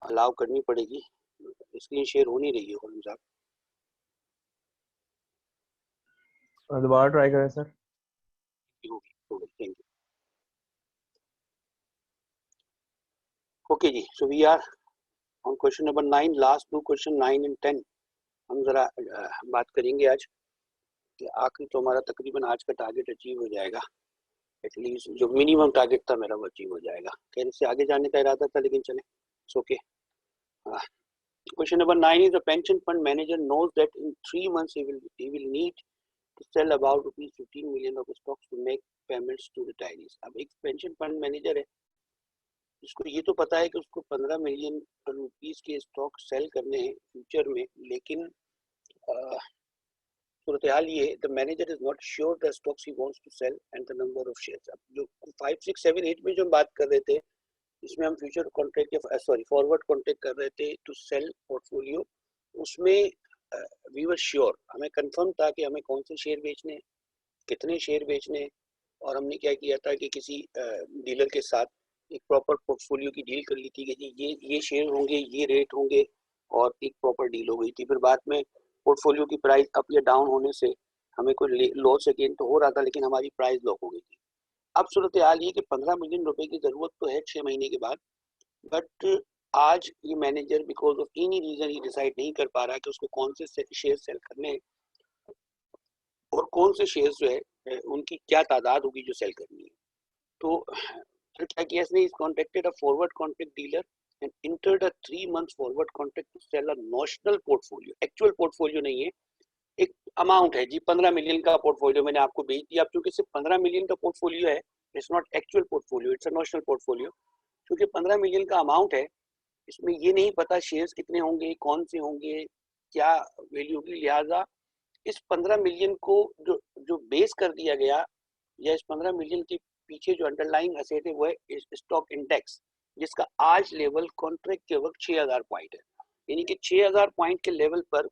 Allow करनी पड़ेगी, screen share हो नहीं रही है खुरम साहब। दोबारा ट्राई करें सर। Thank you. ओके जी, so we are on question number 9, last 2 question 9 and 10 हम जरा बात करेंगे आज कि आखिरी तो हमारा तकरीबन आज का टारगेट अचीव हो जाएगा, एटलीस्ट जो मिनिमम टारगेट था मेरा वो अचीव हो जाएगा। खैर इससे आगे जाने का इरादा था लेकिन चले, it's okay. Question number 9 is: the pension fund manager knows that in 3 months he will need to sell about rupees 15 million of stocks to make payments to retirees. अब एक पेंशन फंड मैनेजर है जिसको ये तो पता है कि उसको 15 मिलियन रुपीस के स्टॉक सेल करने हैं फ्यूचर में, लेकिन सूरत हाल ये the manager is not sure the stocks he wants to sell and the number of shares. अब जो 5, 6, 7, 8 में जो हम बात कर रहे थे इसमें हम फ्यूचर कॉन्ट्रैक्ट या फॉरवर्ड कॉन्ट्रैक्ट कर रहे थे टू सेल पोर्टफोलियो, उसमें वी वर श्योर, हमें कंफर्म था कि हमें कौन से शेयर बेचने, कितने शेयर बेचने, और हमने क्या किया था कि किसी डीलर के साथ एक प्रॉपर पोर्टफोलियो की डील कर ली थी कि जी ये शेयर होंगे, ये रेट होंगे, और एक प्रॉपर डील हो गई थी। फिर बाद में पोर्टफोलियो की प्राइस अप या डाउन होने से हमें कोई लॉस अगेन तो हो रहा था, लेकिन हमारी प्राइस लॉक हो गई थी। अब सूरत हाल ये कि 15 मिलियन रुपए की जरूरत तो है 6 महीने के बाद, बट आज ये manager because of any reason he decide नहीं कर पा रहा कि उसको कौन से शेयर सेल करने हैं और कौन से शेयर जो है उनकी क्या तादाद होगी जो सेल करनी है। तो फिर क्या किया इसने, इस contacted a forward contract dealer and entered a 3 months forward contract to sell a notional portfolio. Actual portfolio नहीं है, एक अमाउंट है जी, 15 मिलियन का पोर्टफोलियो मैंने आपको भेज दिया। अब चूंकि सिर्फ 15 मिलियन का पोर्टफोलियो है, it's not actual portfolio, it's a notional portfolio. क्योंकि 15 मिलियन का अमाउंट है, इसमें ये नहीं पता शेयर्स कितने होंगे, कौन से होंगे, क्या वैल्यू होगी, लिहाजा इस 15 मिलियन को जो जो बेस कर दिया गया, या इस 15 मिलियन के पीछे जो अंडरलाइंग असेट है वो है स्टॉक इंडेक्स, जिसका आज लेवल कॉन्ट्रैक्ट के वक्त 6000 पॉइंट है। यानी कि 6000 पॉइंट के लेवल पर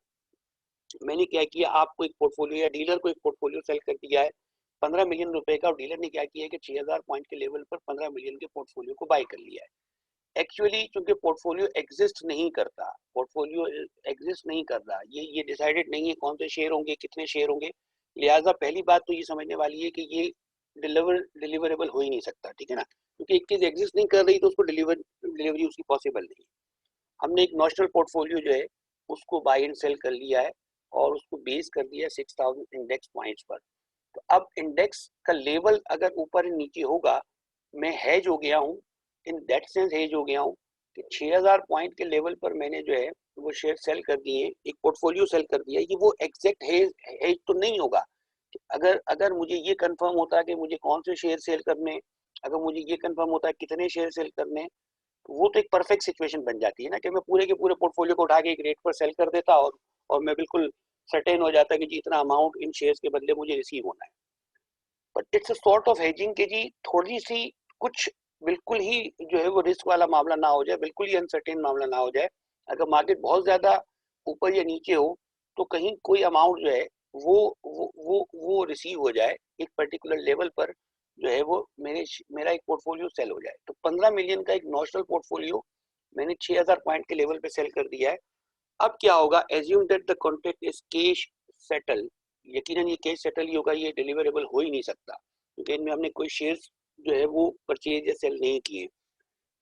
मैंने क्या किया, आपको एक पोर्टफोलियो या डीलर को एक पोर्टफोलियो सेल कर दिया है 15 मिलियन रुपए का, और डीलर ने क्या किया है कि 6000 पॉइंट के लेवल पर 15 मिलियन के पोर्टफोलियो को बाय कर लिया है। एक्चुअली चूंकि पोर्टफोलियो एग्जिस्ट नहीं करता, पोर्टफोलियो एग्जिस्ट नहीं कर रहा, ये डिसाइडेड नहीं है कौन से शेयर होंगे, कितने शेयर होंगे, लिहाजा पहली बात तो ये समझने वाली है कि ये डिलीवरेबल हो ही नहीं सकता, ठीक है ना, क्योंकि एक चीज एग्जिस्ट नहीं कर रही तो उसको डिलीवरी उसकी पॉसिबल नहीं है। हमने एक नॉशनल पोर्टफोलियो जो है उसको बाय एंड सेल कर लिया है और उसको बेस कर दिया 6000 इंडेक्स पॉइंट्स पर। तो अब इंडेक्स का लेवल अगर ऊपर नीचे होगा, मैं हेज हो गया हूँ, इन दैट सेंस हेज हो गया हूँ कि 6000 पॉइंट के लेवल पर मैंने जो है वो शेयर सेल कर दिए, एक पोर्टफोलियो सेल कर दिया। ये वो एग्जैक्ट हेज तो नहीं होगा। अगर अगर मुझे ये कंफर्म होता है कि मुझे कौन से शेयर सेल करने, अगर मुझे ये कंफर्म होता है कितने शेयर सेल करने, तो वो तो एक परफेक्ट सिचुएशन बन जाती है ना कि मैं पूरे के पूरे पोर्टफोलियो को उठा के एक रेट पर सेल कर देता और मैं बिल्कुल सर्टेन हो जाता कि जी इतना अमाउंट इन शेयर्स के बदले मुझे रिसीव होना है। But it's a sort of hedging कि जी थोड़ी सी कुछ बिल्कुल ही जो है वो रिस्क वाला मामला ना हो जाए, बिल्कुल ही अनसर्टेन मामला ना हो जाए। अगर मार्केट बहुत ज्यादा ऊपर या नीचे हो तो कहीं कोई अमाउंट जो है वो रिसीव हो जाए एक पर्टिकुलर लेवल पर, जो है वो मेरा एक पोर्टफोलियो सेल हो जाए। तो 15 मिलियन का एक नॉशनल पोर्टफोलियो मैंने 6000 पॉइंट के लेवल पे सेल कर दिया है। अब क्या होगा, assume that the contract is cash settle, यकीनन ये कैश सेटल ही होगा, ये डिलीवरेबल हो ही नहीं सकता क्योंकि इनमें हमने कोई शेयर्स जो है वो परचेज या सेल नहीं किए।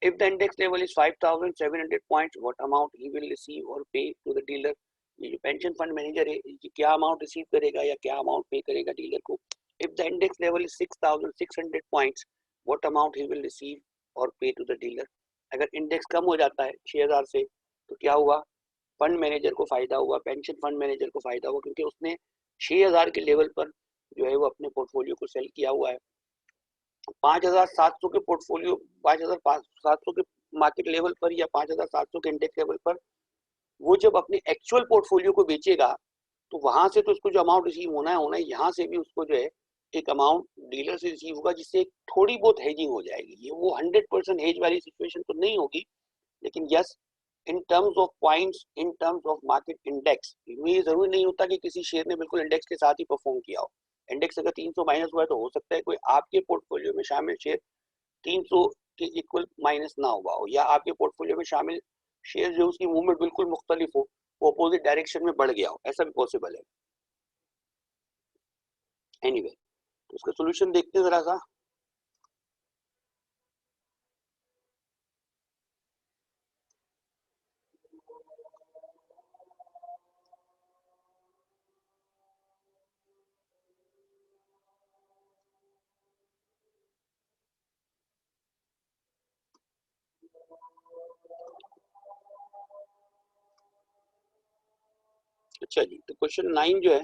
If the index level is 5700 points, what amount he will receive और पे टू द डीलर। ये जो पेंशन फंड मैनेजर है ये क्या अमाउंट रिसीव करेगा या क्या अमाउंट पे करेगा डीलर को। If the index level is 6600 points, what amount he will receive और पे टू द डीलर। अगर इंडेक्स कम हो जाता है 6000 से तो क्या हुआ, फंड मैनेजर को फायदा हुआ, पेंशन फंड मैनेजर को फायदा हुआ, क्योंकि उसने 6000 के लेवल पर जो है वो अपने पोर्टफोलियो को सेल किया हुआ है। 5700 के पोर्टफोलियो, 5700 के मार्केट लेवल पर या 5700 के इंडेक्स लेवल पर वो जब अपने एक्चुअल पोर्टफोलियो को बेचेगा तो वहां से तो उसको जो अमाउंट रिसीव होना है यहाँ से भी उसको जो है एक अमाउंट डीलर से रिसीव होगा, जिससे थोड़ी बहुत हेजिंग हो जाएगी। ये वो 100% हेज वाली सिचुएशन तो नहीं होगी, लेकिन yes in terms of points, in terms of market index, ये जरूरी नहीं होता कि किसी शेयर ने बिल्कुल इंडेक्स के साथ ही परफॉर्म किया हो। इंडेक्स अगर 300 माइनस हुआ है तो हो सकता है कोई आपके पोर्टफोलियो में शामिल शेयर 300 के इक्वल माइनस ना हुआ हो, या आपके पोर्टफोलियो में शामिल शेयर जो उसकी मूवमेंट बिल्कुल मुख्तलिफ हो, वो अपोजिट डायरेक्शन में बढ़ गया हो, ऐसा भी पॉसिबल है। एनीवे तो उसका सोल्यूशन देखते हैं जरा सा। अच्छा जी, तो क्वेश्चन 9 जो है,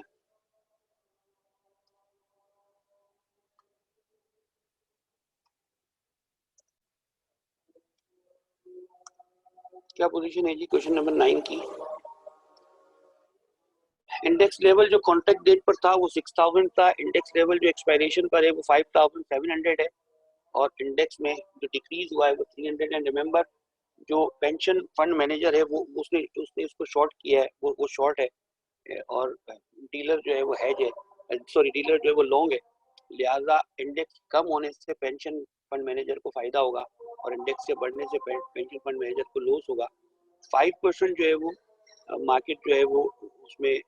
क्या पोजीशन है जी क्वेश्चन नंबर 9 की? इंडेक्स लेवल जो कॉन्ट्रैक्ट डेट पर था वो 6000 था, इंडेक्स लेवल जो एक्सपायरेशन पर है वो 5700 है, और इंडेक्स में जो डिक्रीज हुआ है वो 300। एंड रिमेंबर जो पेंशन फंड मैनेजर है वो उसने उसने इसको शॉर्ट किया है, वो शॉर्ट है, और डीलर जो है वो हेज है, सॉरी डीलर जो है वो लॉन्ग है। लिहाजा इंडेक्स कम होने से पेंशन फंड मैनेजर को फायदा होगा, और इंडेक्स से बढ़ने से पेंशन फंड मैनेजर को लॉस होगा। 5% जो है वो मार्केट जो है वो उसमें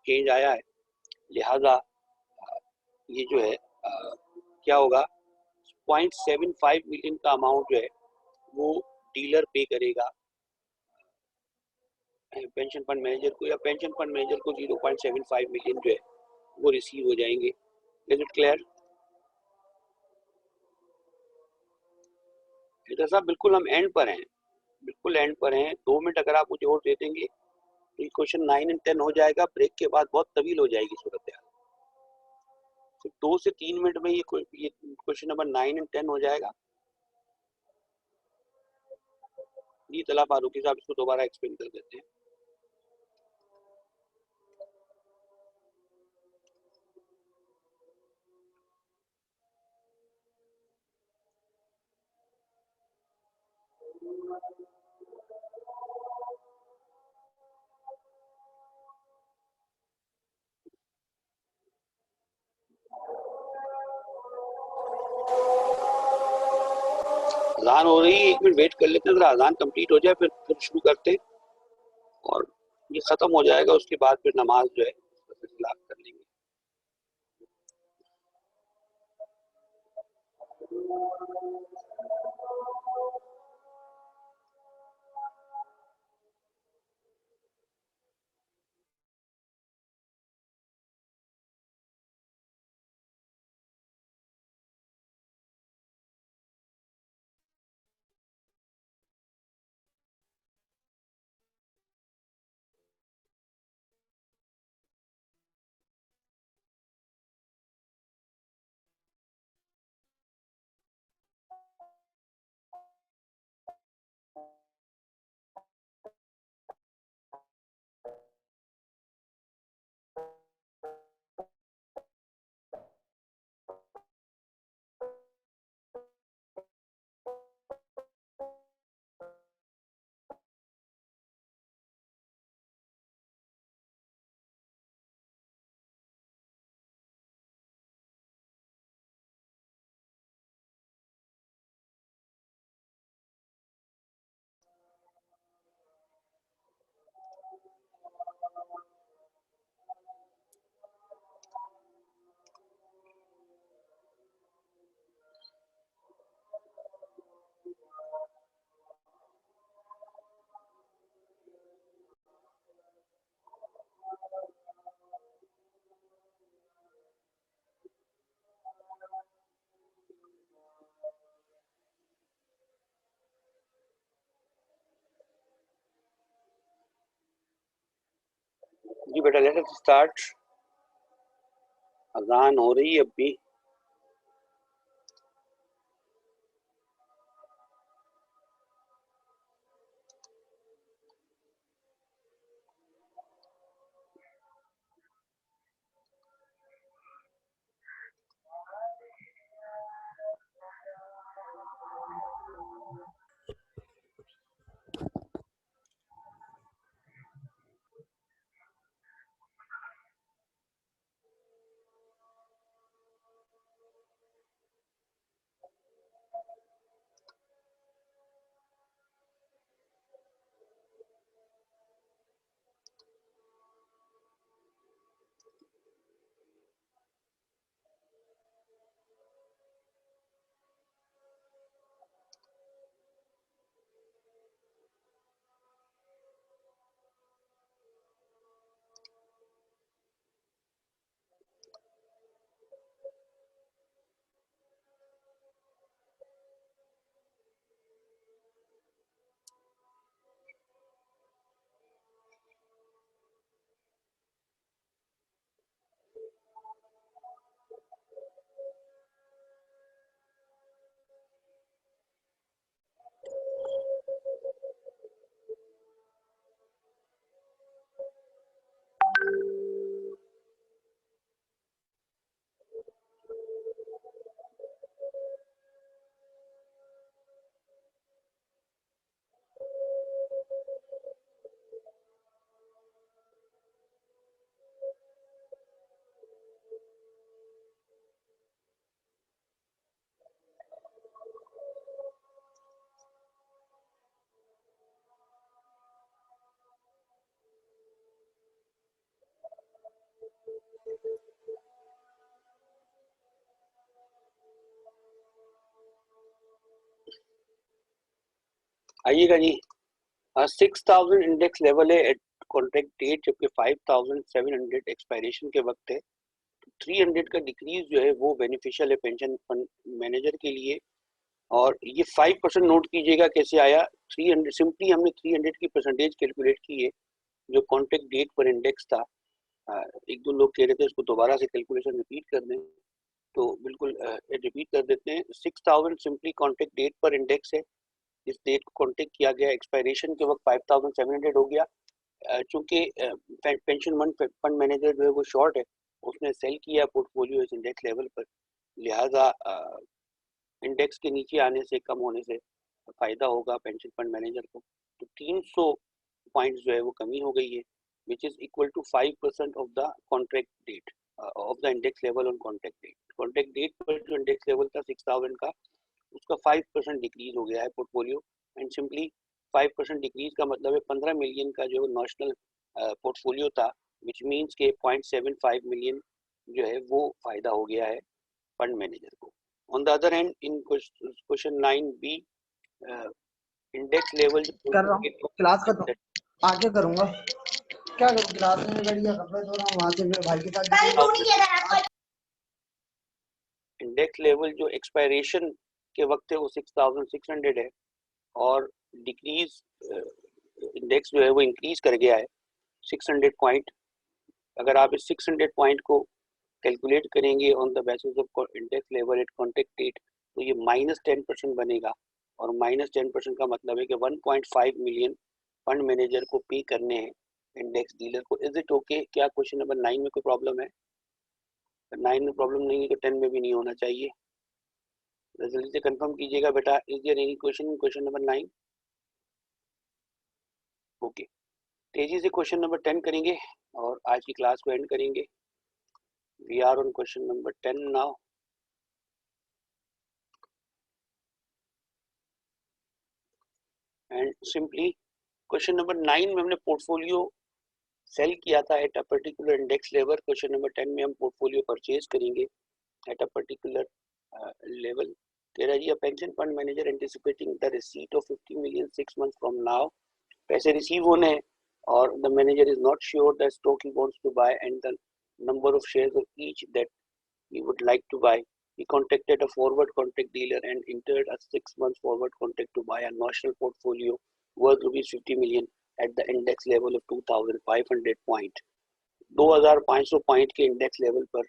चेंज आया है। लिहाजा ये जो है क्या होगा, 0.75 मिलियन का अमाउंट जो है वो डीलर पे करेगा पेंशन फंड मैनेजर को, या पेंशन फंड मैनेजर को 0.75 मिलियन जो है वो रिसीव हो जाएंगे। Is it clear? इधर साहब बिल्कुल हम एंड पर हैं, बिल्कुल एंड पर हैं। 2 मिनट अगर आप मुझे और दे देंगे तो क्वेश्चन 9 एंड 10 हो जाएगा, ब्रेक के बाद बहुत तवील हो जाएगी सूरत हाल। तो 2 से 3 मिनट में ये क्वेश्चन नंबर 9 एंड 10 हो जाएगा। जी तला फारूकी साहब इसको दोबारा एक्सप्लेन कर देते हैं। अजान हो रही है, 1 मिनट वेट कर लेते हैं, जरा अजान कंप्लीट हो जाए फिर शुरू करते हैं, और ये खत्म हो जाएगा उसके बाद फिर नमाज जो है खिलाफ कर लेंगे। जी बेटा लेट अस स्टार्ट। अजान हो रही है अब भी। आइएगा जी, 6000 इंडेक्स लेवल है एट कॉन्ट्रैक्ट डेट, जबकि 5700 एक्सपायरेशन के वक्त है। 300 का डिक्रीज जो है वो बेनिफिशियल है पेंशन फंड मैनेजर के लिए। और ये 5% नोट कीजिएगा कैसे आया। 300 सिंपली हमने 300 की परसेंटेज कैलकुलेट की है जो कॉन्ट्रैक्ट डेट पर इंडेक्स था। एक दो लोग कह रहे थे इसको दोबारा से कैलकुलेशन रिपीट कर दें, तो बिल्कुल रिपीट कर देते हैं। 6000 सिंपली कॉन्ट्रैक्ट डेट पर इंडेक्स है, इस डेट को कॉन्ट्रैक्ट किया गया, एक्सपायरेशन के वक्त 5700 हो गया। चूंकि पेंशन फंड मैनेजर जो है वो शॉर्ट है, उसने सेल किया पोर्टफोलियो इस इंडेक्स लेवल पर, लिहाजा इंडेक्स के नीचे आने से, कम होने से फायदा होगा पेंशन फंड मैनेजर को। तो 300 पॉइंट्स जो है वो कमी हो गई है, which is equal to 5% of the contract date of the index level on contract date. Contract date पर जो इंडेक्स लेवल था 6000 का, उसका 5% डिक्रीज हो गया है पोर्टफोलियो। एंड सिंपली 5% डिक्रीज का मतलब है 15 मिलियन का जो नेशनल पोर्टफोलियो था, विच मीन्स के 0.75 मिलियन जो है वो फायदा हो गया है फंड मैनेजर को। On the other hand in question 9B, index level कर रहा हूँ, क्लास खत्म आके करूंगा। क्या करूँ, क्लास में बढ़िया कपड़े धो रहा हूँ, वहां से फिर भाई के साथ। इंडेक्स लेवल जो एक्सपायरेशन के वक्त है वो 6600 है, और डिक्रीज इंडेक्स जो है वो इंक्रीज कर गया है 600 पॉइंट। अगर आप इस 600 पॉइंट को कैलकुलेट करेंगे on the basis of index level at contract date, तो ये -10% बनेगा। और -10% का मतलब है कि 1.5 मिलियन फंड मैनेजर को पे करने हैं इंडेक्स डीलर को। Is it okay? क्या क्वेश्चन नंबर 9 में कोई प्रॉब्लम है? 9 में प्रॉब्लम नहीं है तो 10 में भी नहीं होना चाहिए। जल्दी से कंफर्म कीजिएगा बेटा, is there any question question number 9? Okay, तेजी से क्वेश्चन नंबर 10 करेंगे और आज की क्लास को एंड करेंगे। We are on question number 10 now. And simply question number 9 में हमने पोर्टफोलियो सेल किया था at a particular index level. Question number 10 में हम पोर्टफोलियो परचेज करेंगे एट अ पर्टिकुलर लेवल। कह रहा जी, a pension fund manager anticipating the receipt of 50 million 6 months from now. पैसे रिसीव होने हैं और the manager is not sure the stock he wants to buy and the number of shares of each that he would like to buy. He contacted a forward contract dealer and entered a 6-month forward contract to buy a notional portfolio worth rupees 50 million at the index level of 2500 point. 2500 point के index level पर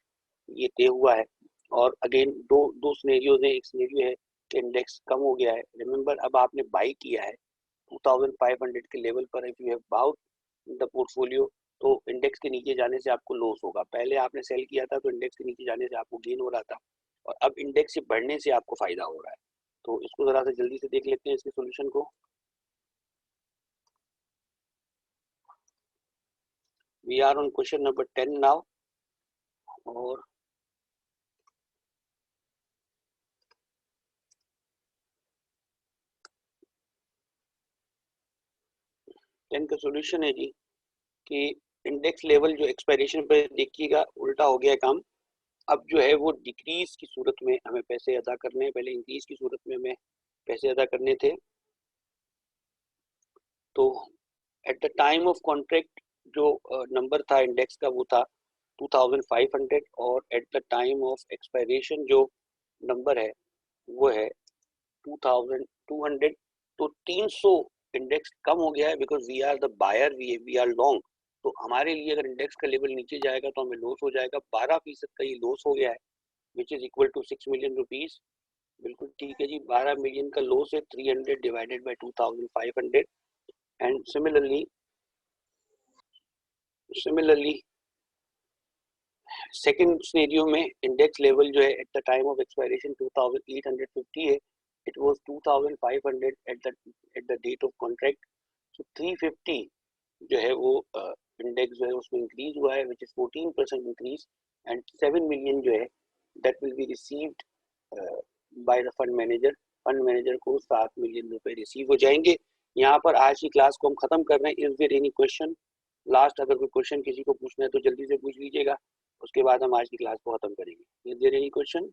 ये तय हुआ है। और again दो scenarios हैं। एक सिनेरियो है कि इंडेक्स कम हो गया है, रिमेंबर अब आपने बाई किया है 2500 के लेवल पर। If you have bought the portfolio, तो इंडेक्स के नीचे जाने से आपको लॉस होगा। पहले आपने सेल किया था तो इंडेक्स के नीचे जाने से आपको गेन हो रहा था, और अब इंडेक्स से बढ़ने से आपको फायदा हो रहा है। तो इसको जरा से जल्दी से देख लेते हैं इसके सॉल्यूशन को। We are on question number 10 now. और टेन का सॉल्यूशन है जी कि इंडेक्स लेवल जो एक्सपायरेशन पर देखिएगा उल्टा हो गया काम। अब जो है वो डिक्रीज की सूरत में हमें पैसे अदा करने हैं, पहले इंक्रीज की सूरत में हमें पैसे अदा करने थे। तो eight the time of contract जो नंबर था इंडेक्स का वो था 2500, और eight the time of expiration जो नंबर है वो है 2200। तो 300 इंडेक्स कम हो गया है because we are the buyer, we are long. तो हमारे लिए अगर इंडेक्स का लेवल नीचे जाएगा तो हमें लॉस हो जाएगा। 12% का ये लॉस हो गया है, which is equal to 6 million rupees. बिल्कुल ठीक है जी, 12 मिलियन का लॉस है 300 divided by 2500। And similarly second scenario में इंडेक्स लेवल जो है at the time of expiration 2850 है, it was 2500 at the date of contract. तो 350 जो है वो इंडेक्स जो है उसमें इंक्रीज हुआ है, which is 14% increase. And 7 million जो है that will be received by the fund manager. Fund manager को 7 मिलियन रुपए रिसीव हो जाएंगे। यहाँ पर आज की क्लास को हम खत्म कर रहे हैं। Is there any question? Last अगर कोई क्वेश्चन किसी को पूछना है तो जल्दी से पूछ लीजिएगा, उसके बाद हम आज की क्लास को खत्म करेंगे। Is there any question?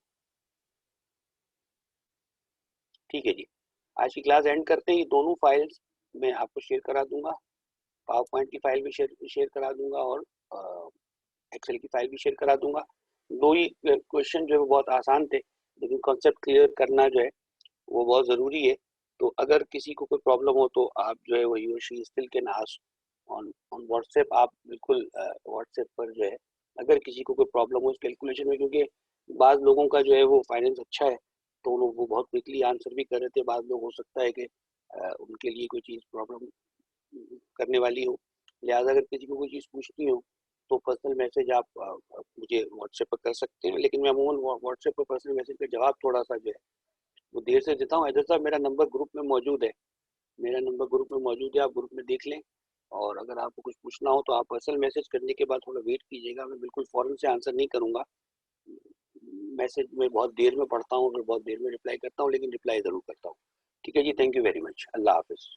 ठीक है जी। आज की क्लास एंड करते ही दोनों फाइल्स मैं आपको शेयर करा दूंगा, पावर पॉइंट की फाइल भी शेयर करा दूंगा और एक्सेल की फाइल भी शेयर करा दूंगा। दो ही क्वेश्चन जो है वो बहुत आसान थे, लेकिन कॉन्सेप्ट क्लियर करना जो है वो बहुत ज़रूरी है। तो अगर किसी को कोई प्रॉब्लम हो तो आप जो है वो ही और she still can ask on on WhatsApp. आप बिल्कुल व्हाट्सएप पर जो है अगर किसी को कोई प्रॉब्लम हो इस कैलकुलेशन में, क्योंकि बाज़ लोगों का जो है वो फाइनेंस अच्छा है तो लोग वो बहुत क्विकली आंसर भी कर रहे थे। बाज़ लोग हो सकता है कि उनके लिए कोई चीज़ प्रॉब्लम करने वाली हो, लिहाजा अगर किसी को कोई चीज़ पूछनी हो तो पर्सनल मैसेज आप मुझे व्हाट्सएप पर कर सकते हैं। लेकिन मैं अमूमन व्हाट्सएप पर पर्सनल मैसेज का जवाब थोड़ा सा जो है वो देर से देता हूँ। ऐसा मेरा नंबर ग्रुप में मौजूद है, मेरा नंबर ग्रुप में मौजूद है, आप ग्रुप में देख लें। और अगर आपको कुछ पूछना हो तो आप पर्सनल मैसेज करने के बाद थोड़ा वेट कीजिएगा, मैं बिल्कुल फ़ौरन से आंसर नहीं करूँगा। मैसेज में बहुत देर में पढ़ता हूँ, फिर बहुत देर में रिप्लाई करता हूँ, लेकिन रिप्लाई ज़रूर करता हूँ। ठीक है जी, थैंक यू वेरी मच। अल्लाह हाफ़िज़।